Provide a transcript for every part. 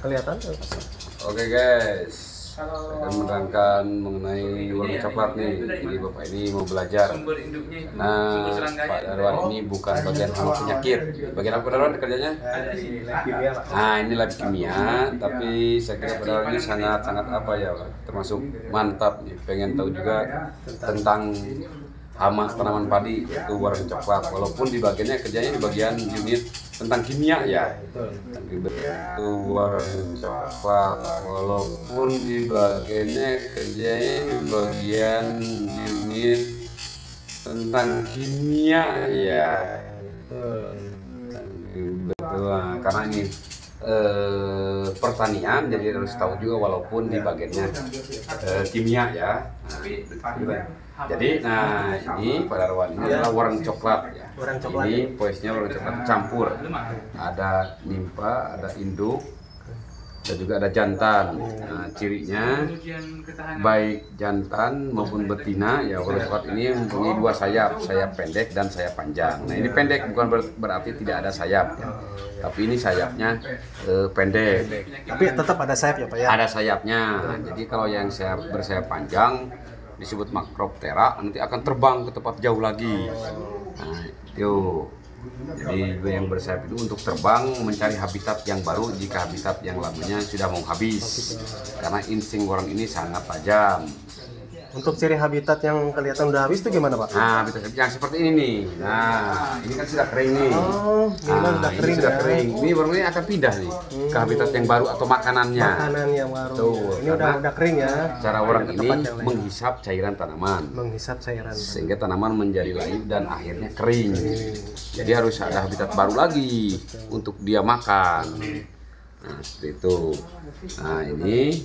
Kelihatan? Oke guys, saya akan menerangkan mengenai warna coklat nih. Jadi Bapak ini mau belajar. Nah, Pak Darwan ini bukan bagian hama penyakit. Bagian apa Pak Darwan kerjanya? Nah, ini lab kimia. Tapi saya kira Pak Darwan ini sangat apa ya, termasuk mantap nih. Pengen tahu juga tentang hama tanaman padi yaitu warna coklat. Walaupun di bagiannya kerjanya di bagian unit tentang kimia ya, itu warna coklat. Walaupun di bagiannya kerjanya di bagian unit tentang kimia ya, betul. Karena ini pertanian, jadi harus tahu juga walaupun di bagiannya kimia ya. Jadi, nah ini Pak Darwan ini adalah warna coklat ya. Ini poesnya warna coklat campur. Ada nimpa, ada induk, dan juga ada jantan. Nah, cirinya baik jantan maupun betina ya, warna coklat ini mempunyai dua sayap, sayap pendek dan sayap panjang. Nah ini pendek bukan berarti tidak ada sayap ya. Tapi ini sayapnya pendek. Tapi tetap ada sayap ya Pak ya? Ada sayapnya. Jadi kalau yang bersayap panjang disebut Macroptera, nanti akan terbang ke tempat jauh lagi. Nah, itu. Jadi yang bersayap itu untuk terbang mencari habitat yang baru jika habitat yang lamanya sudah mau habis. Karena insting orang ini sangat tajam. Untuk ciri habitat yang kelihatan udah habis itu gimana Pak? Nah, habitat yang seperti ini nih. Nah, ini kan sudah kering nih. Oh, nah, ini sudah kering. Ini warnanya akan pindah nih ke habitat yang baru atau makanannya. Makanan yang baru. Tuh, ini udah kering ya. Cara orang ini menghisap cairan tanaman. Menghisap cairan. Sehingga tanaman menjadi layu dan akhirnya kering. Jadi harus ada habitat baru lagi untuk dia makan. Nah, seperti itu. Nah, ini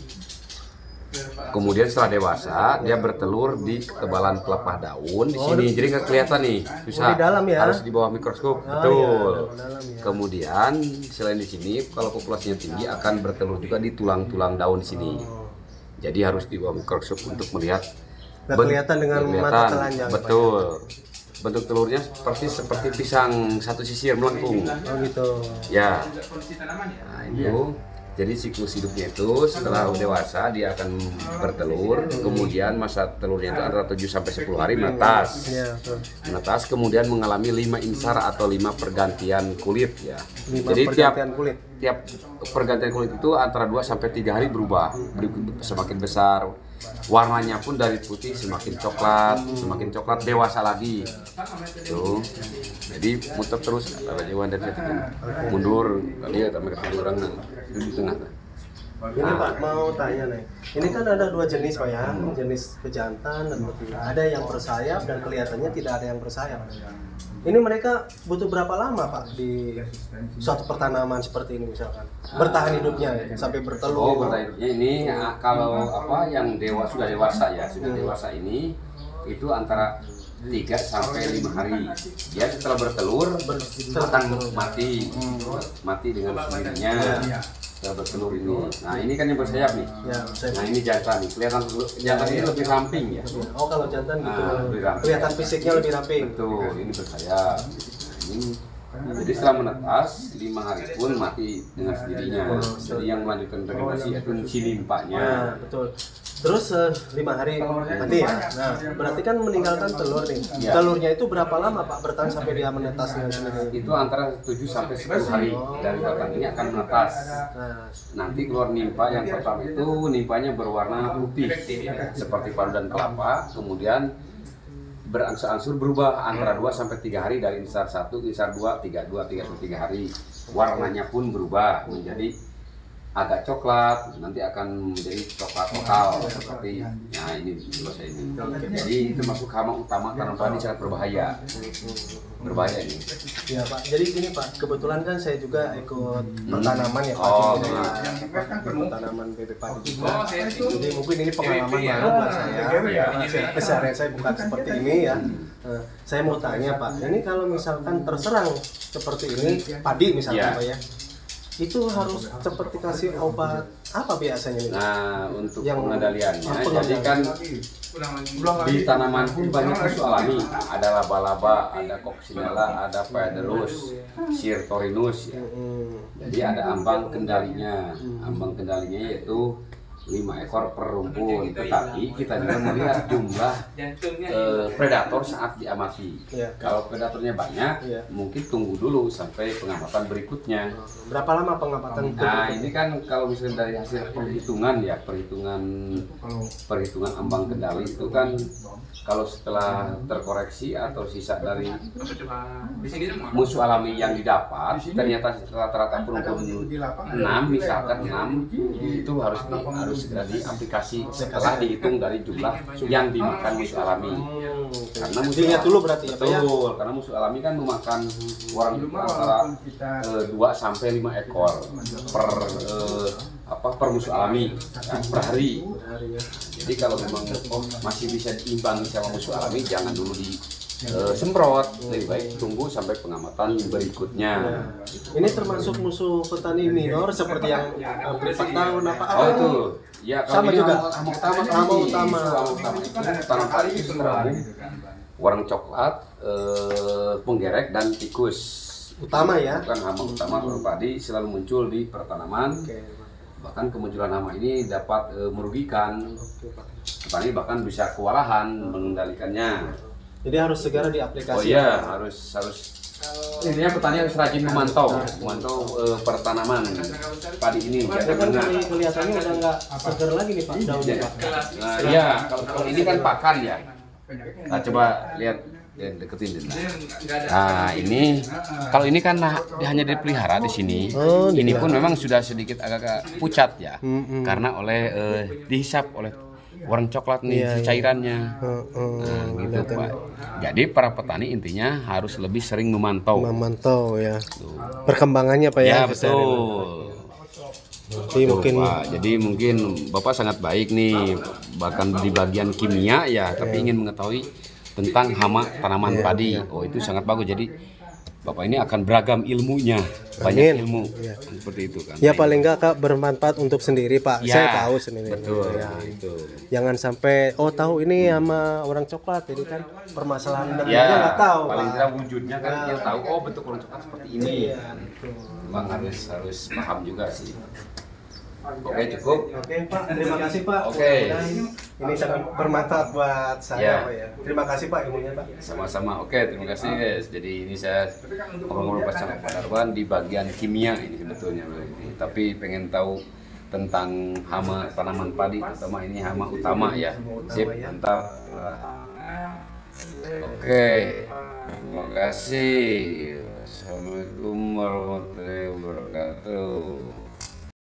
kemudian setelah dewasa dia bertelur di ketebalan pelepah daun di sini. Jadi nggak kelihatan nih, susah. Di dalam ya? Harus di bawah mikroskop. Betul. Ya, kemudian selain di sini kalau populasinya tinggi akan bertelur juga di tulang-tulang daun di sini. Jadi harus di bawah mikroskop untuk melihat. Nggak kelihatan dengan mata telanjang. Betul. Bentuk telurnya seperti pisang satu sisir melengkung. Oh gitu. Ya. Nah, itu. Jadi siklus hidupnya itu setelah dewasa dia akan bertelur, kemudian masa telurnya itu antara 7 sampai 10 hari menetas. Menetas kemudian mengalami 5 insar atau 5 pergantian kulit ya. Jadi tiap pergantian kulit itu antara 2 sampai 3 hari berubah, semakin besar. Warnanya pun dari putih semakin coklat dewasa lagi. Tuh. Jadi muter terus antara Jawa dan mundur, lihat mereka orang di tengah. Ini Pak mau tanya nih. Ini kan ada dua jenis Pak ya, jenis pejantan dan betina. Ada yang bersayap dan kelihatannya tidak ada yang bersayap. Ini mereka butuh berapa lama Pak di suatu pertanaman seperti ini misalkan bertahan hidupnya ya, sampai bertelur? Oh, bertahan hidupnya ini kalau apa yang sudah dewasa ya, sudah dewasa ini itu antara 3 sampai 5 hari. Dia setelah bertelur akan mati dengan sendirinya. Setelah bertelur ini. Nah, ini kan yang bersayap nih. Nah, ini jantan nih. Kelihatan jantan ini lebih ramping ya. Oh, kalau jantan gitu. Kelihatan fisiknya lebih ramping. Betul, ini bersayap. Nah, jadi setelah menetas 5 hari pun mati dengan sendirinya. Jadi yang melanjutkan regenerasi itu si limpanya. Betul. Terus 5 hari mati ya. Nah, berarti kan meninggalkan telur nih. Ya. Telurnya itu berapa lama Pak bertahan sampai dia menetas dengan sendirinya? Itu antara 7 sampai 10 hari dari batang ini akan menetas. Nanti keluar nimpa yang pertama itu nimpanya berwarna putih seperti parudan kelapa, kemudian berangsur-angsur berubah antara 2 sampai 3 hari dari insar 1 ke insar 2, 3 hari. Warnanya pun berubah menjadi agak coklat, nanti akan menjadi coklat lokal seperti nah ini saya ini. Jadi itu masuk hama utama tanaman padi sangat berbahaya ini. Ya Pak, jadi gini Pak, kebetulan kan saya juga ikut pertanaman ya Pak, pertanaman bebek padi juga. Jadi mungkin ini pengalaman baru buat saya. Keseharian saya bukan seperti ini ya. Saya mau tanya Pak, ini kalau misalkan terserang seperti ini padi misalnya Pak ya. Itu harus seperti kasih obat apa biasanya nih? Nah, untuk Yang- pengendaliannya, pengendalian. jadi kan di tanaman pun banyak musuh alami. Ada laba-laba, ada coccinella, ada Phaeolus, Sirtorinus ya. Jadi ada ambang kendalinya. Ambang kendalinya yaitu 5 ekor per rumpun. Tetapi kita juga melihat jumlah predator saat diamati. Iya. Kalau predatornya banyak, Iya. mungkin tunggu dulu sampai pengamatan berikutnya. Berapa lama pengamatan? Nah, ini kan kalau misalnya dari hasil perhitungan ya, perhitungan ambang kendali itu kan kalau setelah terkoreksi atau sisa dari musuh alami yang didapat, ternyata rata-rata perumpun 6, misalkan 6 itu harus segera diaplikasi setelah dihitung dari jumlah yang dimakan musuh alami. Karena musuh Dilihat dulu berarti ya, Pak ya? betul, karena musuh alami kan memakan orang antara 2 sampai 5 ekor per musuh alami kan, per hari. Jadi kalau memang masih bisa diimbangi sama musuh alami, jangan dulu disemprot, lebih baik tunggu sampai pengamatan berikutnya. Ini termasuk musuh petani minor seperti yang hampir 4 tahun apa? Oh itu, ya kalau Sama ini juga? hama utama, Hama utama. itu tanam padi itu serabut, warna coklat, penggerek dan tikus. Utama ya? Bukan hama utama tanam padi selalu muncul di pertanaman. Bahkan kemunculan hama ini dapat merugikan petani, bahkan bisa kewalahan mengendalikannya. Jadi harus segera Oh diaplikasikan. iya, harus intinya petani harus rajin memantau pertanaman padi ini. Tapi Jangan kan benar. kelihatannya udah nggak seger lagi nih Pak daunnya Pak. Nah, iya, kalau ini kan pakan ya. Nah, coba lihat deketin dulu. Nah, ini kalau ini kan hanya dipelihara di sini. Oh, Ini pun memang sudah sedikit agak pucat ya. Karena dihisap oleh warna coklat nih cairannya. Nah, gitu Pak. Jadi para petani intinya harus lebih sering memantau. Memantau ya perkembangannya Pak ya. Ya betul. Jadi Tuh, mungkin Pak. Jadi mungkin Bapak sangat baik nih, bahkan di bagian kimia ya, tapi ingin mengetahui tentang hama tanaman padi. Oh itu sangat bagus. Jadi Bapak ini akan beragam ilmunya, banyak ilmu seperti itu kan. ya paling nggak Kak bermanfaat untuk sendiri Pak. Ya, Saya tahu sebenarnya. betul, Ya. itu. Jangan sampai tahu ini sama orang coklat, jadi kan permasalahan dalamnya Ya, nggak tahu. paling Pak. tidak wujudnya kan dia tahu. Oh bentuk warna coklat seperti ini. Iya, betul. Memang harus paham juga sih. Oke cukup. Oke Pak, terima kasih Pak. Oke. Dan ini sangat bermanfaat buat saya Ya. Pak ya. Terima kasih Pak ilmunya Pak. Sama-sama. Oke, terima kasih guys. Jadi ini saya ngobrol-ngobrol bersama Pak Darwan di bagian kimia ini sebetulnya. Tapi pengen tahu tentang hama tanaman padi, terutama ini hama utama ya. Sip, mantap. Oke, terima kasih. Assalamualaikum warahmatullahi wabarakatuh.